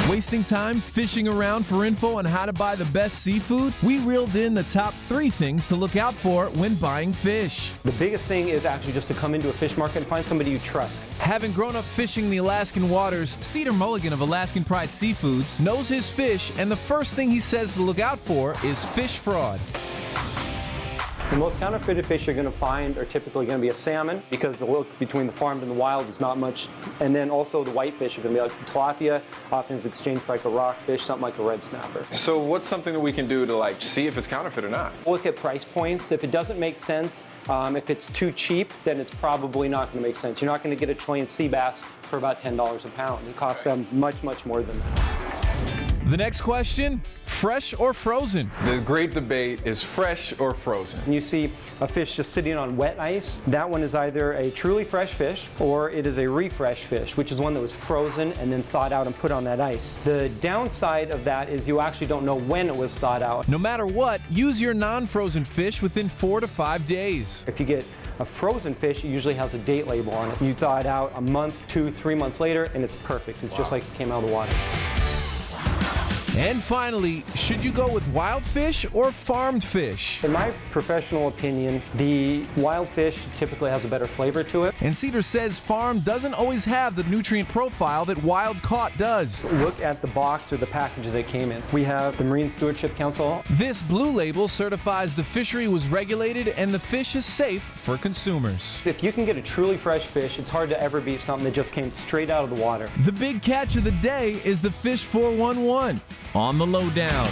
Wasting time fishing around for info on how to buy the best seafood? We reeled in the top 3 things to look out for when buying fish. The biggest thing is actually just to come into a fish market and find somebody you trust. Having grown up fishing the Alaskan waters, Cedar Mulligan of Alaskan Pride Seafoods knows his fish, and the first thing he says to look out for is fish fraud. The most counterfeited fish you're going to find are typically going to be a salmon, because the look between the farmed and the wild is not much. And then also the whitefish are going to be like tilapia, often is exchanged for like a rockfish, something like a red snapper. So what's something that we can do to see if it's counterfeit or not? Look at price points. If it doesn't make sense, if it's too cheap, then it's probably not going to make sense. You're not going to get a Chilean sea bass for about $10 a pound. It costs them much, much more than that. The next question, fresh or frozen? The great debate is fresh or frozen. And you see a fish just sitting on wet ice, that one is either a truly fresh fish or it is a refresh fish, which is one that was frozen and then thawed out and put on that ice. The downside of that is you actually don't know when it was thawed out. No matter what, use your non-frozen fish within 4 to 5 days. If you get a frozen fish, it usually has a date label on it. You thaw it out a month, 2, 3 months later, and it's perfect. It's just like it came out of the water. And finally, should you go with wild fish or farmed fish? In my professional opinion, the wild fish typically has a better flavor to it. And Cedar says farm doesn't always have the nutrient profile that wild caught does. Look at the box or the packages they came in. We have the Marine Stewardship Council. This blue label certifies the fishery was regulated and the fish is safe for consumers. If you can get a truly fresh fish, it's hard to ever beat something that just came straight out of the water. The big catch of the day is the Fish 411 on the lowdown.